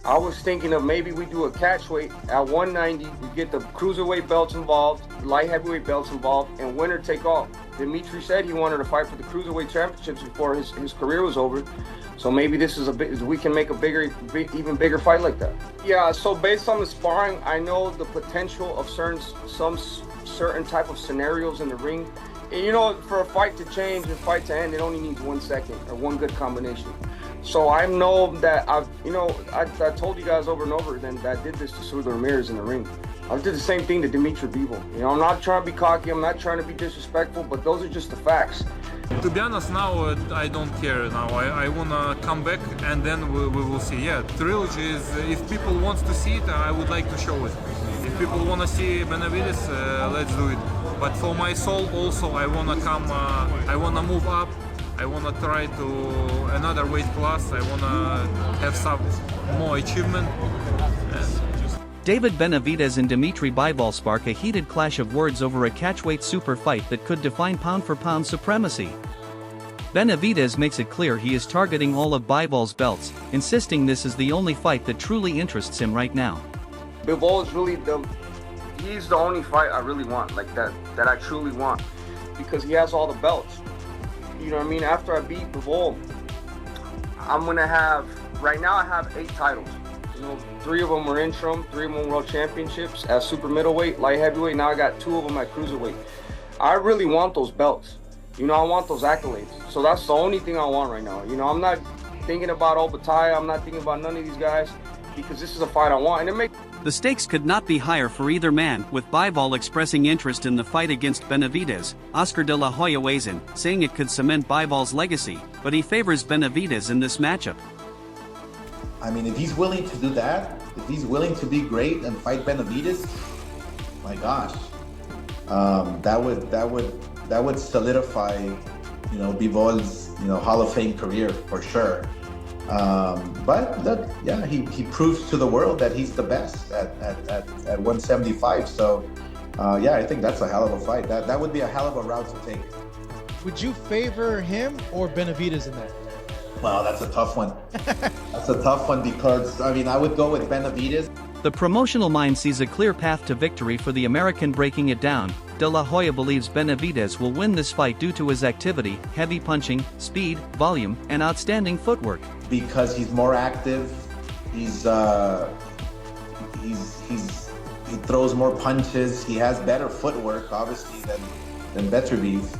I was thinking of maybe we do a catchweight at 190. We get the cruiserweight belts involved, light heavyweight belts involved, and winner take all. Dmitry said he wanted to fight for the cruiserweight championships before his career was over. So maybe this is we can make a even bigger fight like that. Yeah. So based on the sparring, I know the potential of some certain type of scenarios in the ring. And you know, for a fight to change and fight to end, it only needs 1 second or one good combination. So I know that I told you guys over and over then that I did this to Cesar Ramirez in the ring. I did the same thing to Dmitry Bivol. You know, I'm not trying to be cocky, I'm not trying to be disrespectful, but those are just the facts. To be honest, now I don't care now. I wanna come back and then we will see. Yeah, trilogy is, if people want to see it, I would like to show it. If people wanna see Benavidez, let's do it. But for my soul also, I wanna come, I wanna move up. I want to try to another weight class. I want to have some more achievement. David Benavidez and Dmitry Bivol spark a heated clash of words over a catchweight super fight that could define pound-for-pound supremacy. Benavidez makes it clear he is targeting all of Bivol's belts, insisting this is the only fight that truly interests him right now. Bivol is really he's the only fight I really want, like that I truly want, because he has all the belts. You know what I mean? After I beat Bivol, I'm gonna have, right now I have 8 titles. You know, 3 of them are interim, 3 of them are world championships at super middleweight, light heavyweight. Now I got 2 of them at cruiserweight. I really want those belts. You know, I want those accolades. So that's the only thing I want right now. You know, I'm not thinking about Bataya, I'm not thinking about none of these guys, because this is a fight I want. And it makes the stakes could not be higher for either man, with Bivol expressing interest in the fight against Benavidez. Oscar de la Hoya weighs in, saying it could cement Bivol's legacy, but he favors Benavidez in this matchup. I mean, if he's willing to do that, if he's willing to be great and fight Benavidez, my gosh, that would solidify, you know, Bivol's, you know, Hall of Fame career for sure. But look, yeah, he proves to the world that he's the best at 175. So, yeah, I think that's a hell of a fight. That would be a hell of a route to take. Would you favor him or Benavidez in that? Well, that's a tough one. That's a tough one because, I mean, I would go with Benavidez. The promotional mind sees a clear path to victory for the American. Breaking it down, De La Hoya believes Benavidez will win this fight due to his activity, heavy punching, speed, volume, and outstanding footwork. Because he's more active, he throws more punches, he has better footwork, obviously, than Benavidez.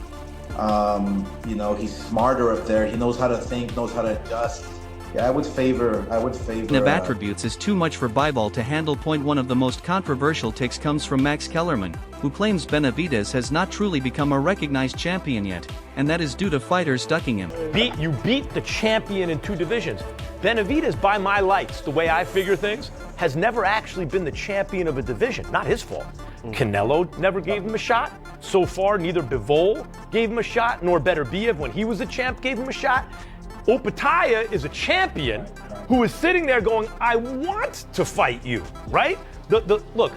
You know, he's smarter up there, he knows how to think, knows how to adjust. Yeah, I would favor. Of attributes is too much for Bivol to handle. One of the most controversial takes comes from Max Kellerman, who claims Benavidez has not truly become a recognized champion yet, and that is due to fighters ducking him. You beat the champion in 2 divisions. Benavidez, by my lights, the way I figure things, has never actually been the champion of a division. Not his fault. Canelo never gave him a shot. So far, neither Bivol gave him a shot, nor Beterbiev, when he was a champ, gave him a shot. Bataya is a champion who is sitting there going, I want to fight you, right? Look,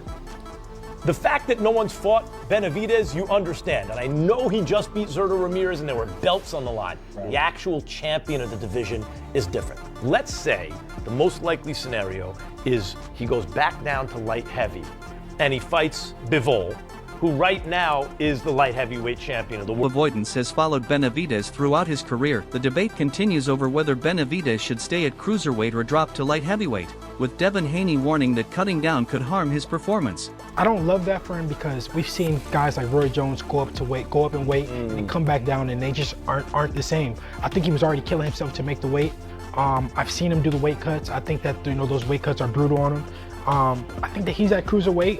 the fact that no one's fought Benavidez, you understand. And I know he just beat Zurdo Ramirez and there were belts on the line. The actual champion of the division is different. Let's say the most likely scenario is he goes back down to light heavy and he fights Bivol, who right now is the light heavyweight champion of the world. Avoidance has followed Benavidez throughout his career. The debate continues over whether Benavidez should stay at cruiserweight or drop to light heavyweight, with Devin Haney warning that cutting down could harm his performance. I don't love that for him because we've seen guys like Roy Jones go up in weight and come back down, and they just aren't the same. I think he was already killing himself to make the weight. I've seen him do the weight cuts. I think that, you know, those weight cuts are brutal on him. I think that he's at cruiserweight.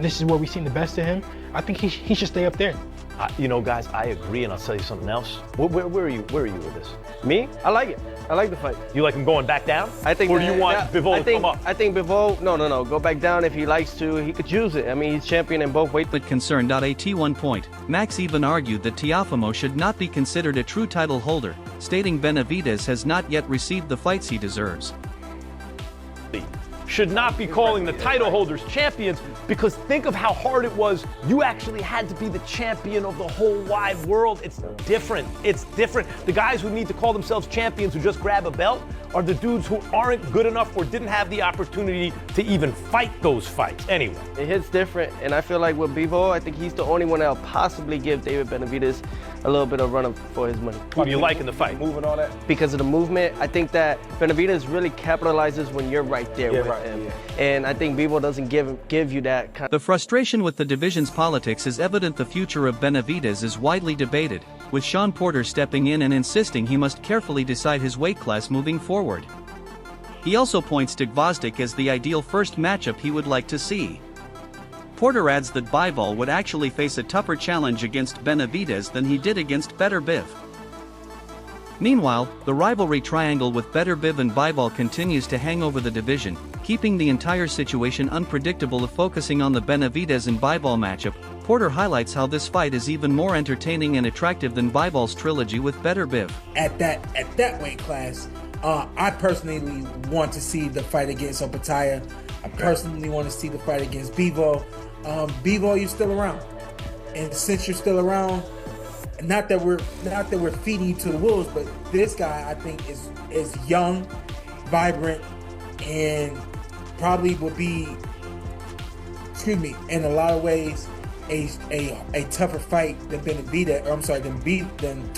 This is where we've seen the best of him. I think he should stay up there. You know, guys, I agree, and I'll tell you something else. Where are you with this? Me? I like it. I like the fight. You like him going back down? I think. Or do you want Bivol to come up? I think Bivol, no. Go back down if he likes to. He could choose it. I mean, he's champion in both weight. But concerned. At one point, Max even argued that Teofimo should not be considered a true title holder, stating Benavidez has not yet received the fights he deserves. should not be calling the title holders champions, because think of how hard it was. You actually had to be the champion of the whole wide world. It's different. It's different. The guys who need to call themselves champions who just grab a belt are the dudes who aren't good enough or didn't have the opportunity to even fight those fights. Anyway. It hits different, and I feel like with Bivol, I think he's the only one that'll possibly give David Benavidez a little bit of run for his money. What do you like in the fight? Moving all that. Because of the movement, I think that Benavidez really capitalizes when you're right there with him. Yeah. And I think Bivol doesn't give you that kind. The frustration with the division's politics is evident. The future of Benavidez is widely debated, with Sean Porter stepping in and insisting he must carefully decide his weight class moving forward. He also points to Gvozdyk as the ideal first matchup he would like to see. Porter adds that Bivol would actually face a tougher challenge against Benavidez than he did against Better Biv. Meanwhile, the rivalry triangle with Better Biv and Bivol continues to hang over the division, keeping the entire situation unpredictable. Focusing on the Benavidez and Bivol matchup, Porter highlights how this fight is even more entertaining and attractive than Bivol's trilogy with Better Biv. At that weight class, I personally want to see the fight against Opataya. I personally want to see the fight against Bivol. Bivol, you're still around, and since you're still around, not that we're feeding you to the wolves, but this guy I think is young, vibrant, and probably will be, in a lot of ways, a tougher fight than Benavidez. Or I'm sorry, than.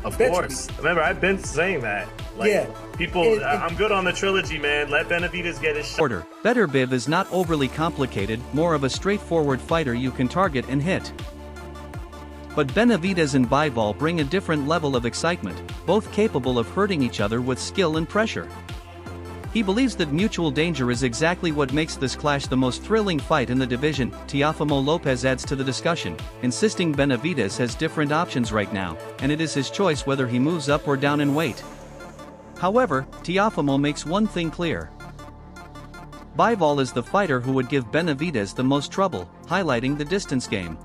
Of course. Remember, I've been saying that. People, I'm good on the trilogy, man. Let Benavidez get his shot. Porter, Better Biv is not overly complicated, more of a straightforward fighter you can target and hit. But Benavidez and Bivol bring a different level of excitement, both capable of hurting each other with skill and pressure. He believes that mutual danger is exactly what makes this clash the most thrilling fight in the division. Teofimo Lopez adds to the discussion, insisting Benavidez has different options right now, and it is his choice whether he moves up or down in weight. However, Teofimo makes one thing clear. Bivol is the fighter who would give Benavidez the most trouble, highlighting the distance game.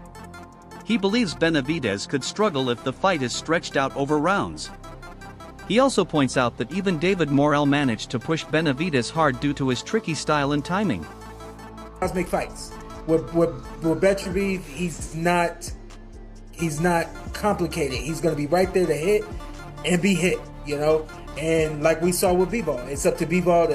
He believes Benavidez could struggle if the fight is stretched out over rounds. He also points out that even David Morrell managed to push Benavidez hard due to his tricky style and timing. Let's make fights. With Dmitry, he's not complicated. He's going to be right there to hit and be hit, And like we saw with Bivol, it's up to Bivol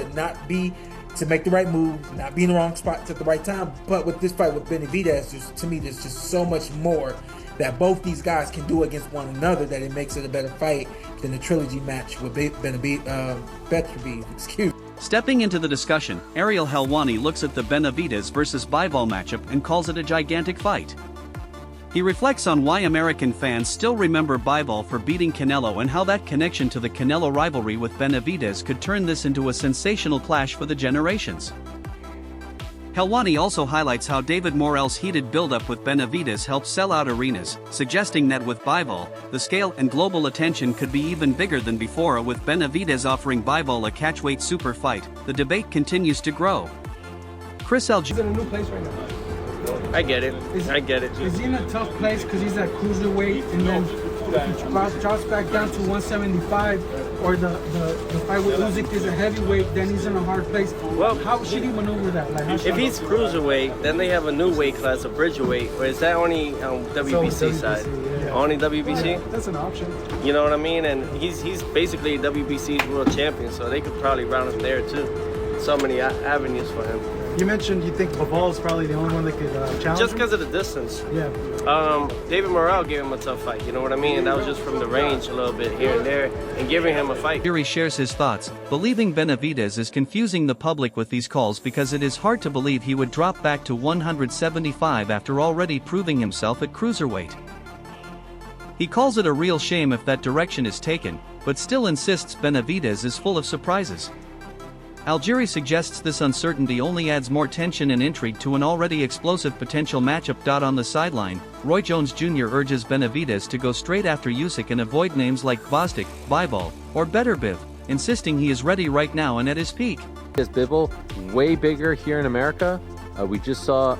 to make the right move, not be in the wrong spot at the right time. But with this fight with Benavidez, to me, there's just so much more that both these guys can do against one another that it makes it a better fight than the trilogy match with Benavidez. Stepping into the discussion, Ariel Helwani looks at the Benavidez versus Bivol matchup and calls it a gigantic fight. He reflects on why American fans still remember Bivol for beating Canelo and how that connection to the Canelo rivalry with Benavidez could turn this into a sensational clash for the generations. Helwani also highlights how David Morrell's heated build-up with Benavidez helped sell out arenas, suggesting that with Bivol, the scale and global attention could be even bigger than before. With Benavidez offering Bivol a catchweight super fight, the debate continues to grow. Chris L. He's in a new place right now. I get it. Is he in a tough place because he's at cruiserweight, and then if he drops back down to 175, or the fight with Usyk is a heavyweight, then he's in a hard place. Well, how should he maneuver that? If he's cruiserweight, then they have a new weight class, a bridgerweight, or is that only on WBC side? Yeah. Only WBC? Yeah, that's an option. You know what I mean? And he's basically WBC's world champion, so they could probably round him there too. So many avenues for him. You mentioned you think Bivol is probably the only one that could challenge just because of the distance. Yeah. David Morrell gave him a tough fight, you know what I mean? And that was just from the range a little bit here and there, and giving him a fight. Yuri shares his thoughts, believing Benavidez is confusing the public with these calls because it is hard to believe he would drop back to 175 after already proving himself at cruiserweight. He calls it a real shame if that direction is taken, but still insists Benavidez is full of surprises. Algieri suggests this uncertainty only adds more tension and intrigue to an already explosive potential matchup. On the sideline, Roy Jones Jr. urges Benavidez to go straight after Usyk and avoid names like Gvozdyk, Bivol, or Better Biv, insisting he is ready right now and at his peak. Bivol, way bigger here in America. We just saw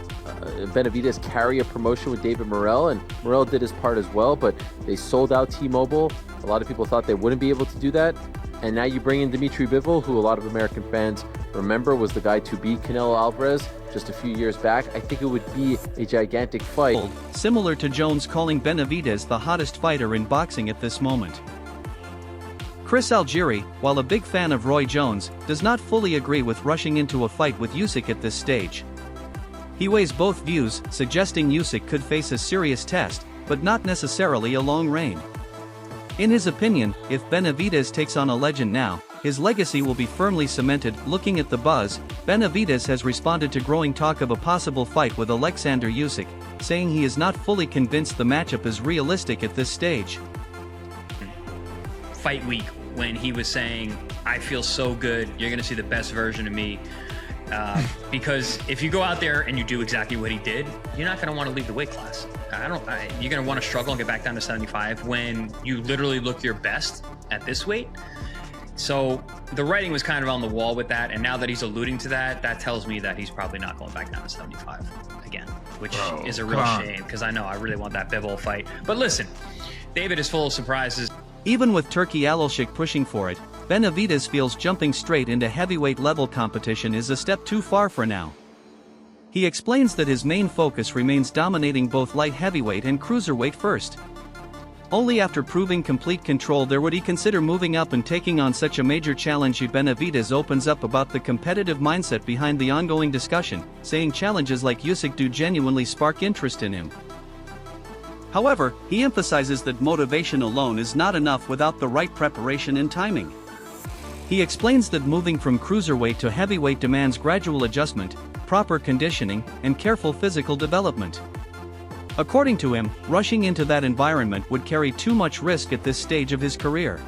Benavidez carry a promotion with David Morrell, and Morrell did his part as well, but they sold out T-Mobile. A lot of people thought they wouldn't be able to do that. and now you bring in Dmitry Bivol, who a lot of American fans remember was the guy to beat Canelo Alvarez just a few years back. I think it would be a gigantic fight. Similar to Jones calling Benavidez the hottest fighter in boxing at this moment. Chris Algieri, while a big fan of Roy Jones, does not fully agree with rushing into a fight with Usyk at this stage. He weighs both views, suggesting Usyk could face a serious test, but not necessarily a long reign. In his opinion, if Benavidez takes on a legend now, his legacy will be firmly cemented. Looking at the buzz, Benavidez has responded to growing talk of a possible fight with Alexander Usyk, saying he is not fully convinced the matchup is realistic at this stage. Fight week, when he was saying, I feel so good, you're going to see the best version of me. Because if you go out there and you do exactly what he did, you're not going to want to leave the weight class. You're going to want to struggle and get back down to 75 when you literally look your best at this weight. So the writing was kind of on the wall with that, and now that he's alluding to that, that tells me that he's probably not going back down to 75 again, which is a real shame, because I know I really want that Bivol fight. But listen, David is full of surprises. Even with Turki Alilshik pushing for it, Benavidez feels jumping straight into heavyweight level competition is a step too far for now. He explains that his main focus remains dominating both light heavyweight and cruiserweight first. Only after proving complete control there would he consider moving up and taking on such a major challenge. Benavidez opens up about the competitive mindset behind the ongoing discussion, saying challenges like Usyk do genuinely spark interest in him. However, he emphasizes that motivation alone is not enough without the right preparation and timing. He explains that moving from cruiserweight to heavyweight demands gradual adjustment, proper conditioning, and careful physical development. According to him, rushing into that environment would carry too much risk at this stage of his career.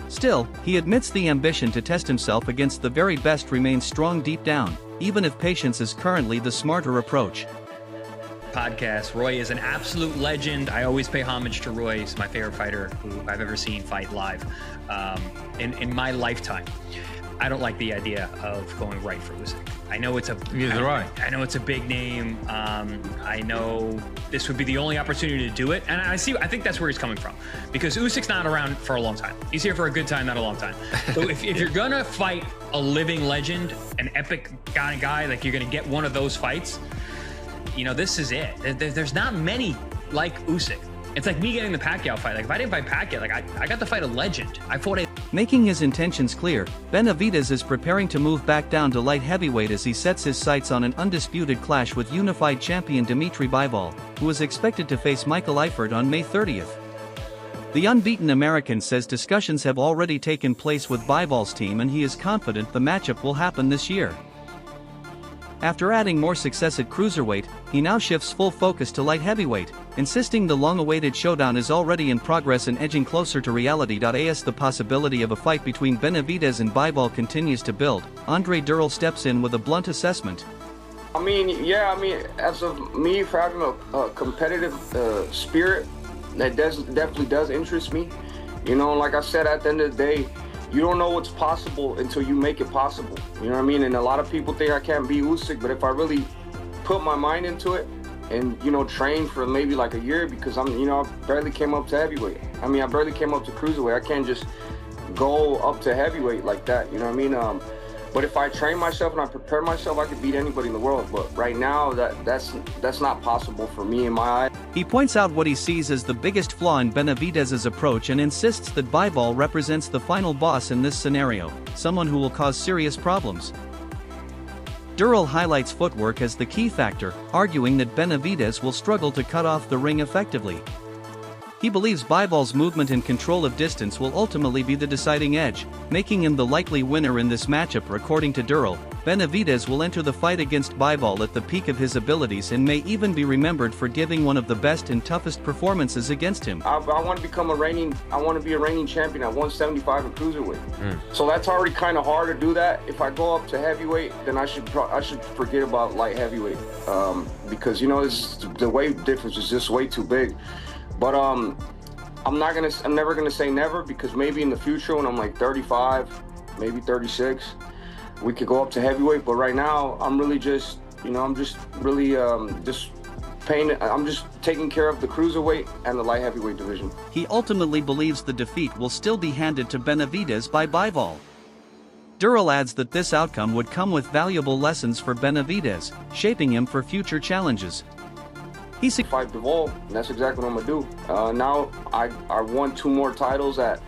Still, he admits the ambition to test himself against the very best remains strong deep down, even if patience is currently the smarter approach. Podcast. Roy is an absolute legend. I always pay homage to Roy. He's my favorite fighter who I've ever seen fight live in my lifetime. I don't like the idea of going right for Usyk. I know it's I know it's a big name. I know this would be the only opportunity to do it, and I think that's where he's coming from, because Usyk's not around for a long time. He's here for a good time, not a long time. So if you're gonna fight a living legend, an epic guy, like you're gonna get one of those fights, you know, this is it. There's not many like Usyk. It's like me getting the Pacquiao fight. Like, if I didn't fight Pacquiao, like I got to fight a legend. I fought a... Making his intentions clear, Benavidez is preparing to move back down to light heavyweight as he sets his sights on an undisputed clash with unified champion Dmitry Bivol, who is expected to face Michael Eifert on May 30th. The unbeaten American says discussions have already taken place with Bivol's team and he is confident the matchup will happen this year. After adding more success at cruiserweight, he now shifts full focus to light heavyweight, insisting the long-awaited showdown is already in progress and edging closer to reality. As the possibility of a fight between Benavidez and Bivol continues to build, Andre Durrell steps in with a blunt assessment. As of me for having a competitive spirit, that definitely does interest me. You know, like I said, at the end of the day, you don't know what's possible until you make it possible. You know what I mean? And a lot of people think I can't beat Usyk, but if I really put my mind into it and, you know, train for maybe like a year, because I barely came up to heavyweight. I barely came up to cruiserweight. I can't just go up to heavyweight like that. You know what I mean? But if I train myself and I prepare myself, I could beat anybody in the world. But right now, that's not possible for me in my eye. He points out what he sees as the biggest flaw in Benavidez's approach and insists that Bivol represents the final boss in this scenario, someone who will cause serious problems. Durrell highlights footwork as the key factor, arguing that Benavidez will struggle to cut off the ring effectively. He believes Bivol's movement and control of distance will ultimately be the deciding edge, making him the likely winner in this matchup. According to Durrell, Benavidez will enter the fight against Bivol at the peak of his abilities and may even be remembered for giving one of the best and toughest performances against him. I want to be a reigning champion at 175 and cruiserweight. So that's already kind of hard to do that. If I go up to heavyweight, then I should forget about light heavyweight, because you know the weight difference is just way too big. But I'm never gonna say never, because maybe in the future when I'm like 35, maybe 36, we could go up to heavyweight. But right now I'm really just, you know, I'm just really just taking care of the cruiserweight and the light heavyweight division. He ultimately believes the defeat will still be handed to Benavidez by Bivol. Dural adds that this outcome would come with valuable lessons for Benavidez, shaping him for future challenges. He fight Bivol, and that's exactly what I'm gonna do. Now I won 2 more titles at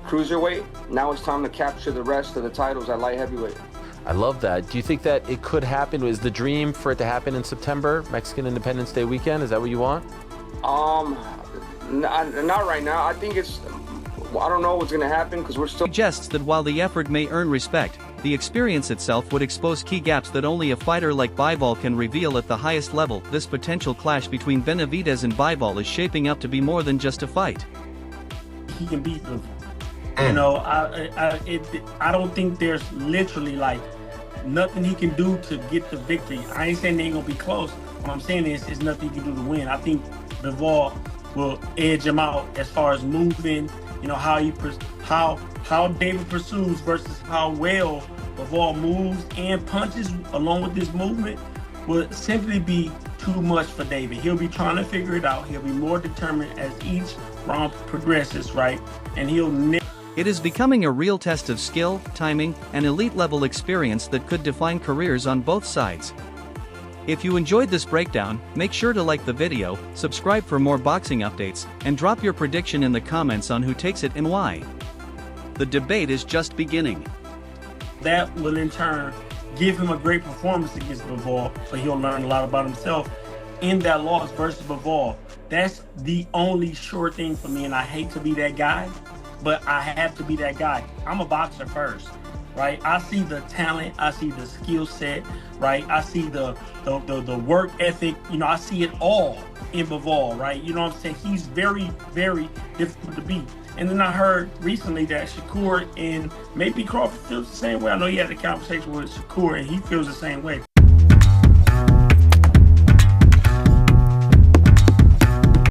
cruiserweight. Now it's time to capture the rest of the titles at light heavyweight. I love that. Do you think that it could happen? Is the dream for it to happen in September, Mexican Independence Day weekend? Is that what you want? Not right now. I think I don't know what's gonna happen because we're still. Suggests that while the effort may earn respect, the experience itself would expose key gaps that only a fighter like Bivol can reveal at the highest level. This potential clash between Benavidez and Bivol is shaping up to be more than just a fight. He can beat them. You know, I don't think there's literally like nothing he can do to get the victory. I ain't saying they ain't gonna be close. What I'm saying is, there's nothing he can do to win. I think Bivol will edge him out as far as moving. You know, how David pursues versus how well Bivol moves and punches along with this movement will simply be too much for David. He'll be trying to figure it out. He'll be more determined as each round progresses, right? And It is becoming a real test of skill, timing, and elite-level experience that could define careers on both sides. If you enjoyed this breakdown, make sure to like the video, subscribe for more boxing updates, and drop your prediction in the comments on who takes it and why. The debate is just beginning. That will in turn give him a great performance against Bivol, but he'll learn a lot about himself in that loss versus Bivol. That's the only sure thing for me, and I hate to be that guy, but I have to be that guy. I'm a boxer first, right? I see the talent, I see the skill set, right? I see the work ethic, you know, I see it all in Bivol, right? You know what I'm saying? He's very, very difficult to beat. And then I heard recently that Shakur and maybe Crawford feels the same way. I know he had a conversation with Shakur and he feels the same way.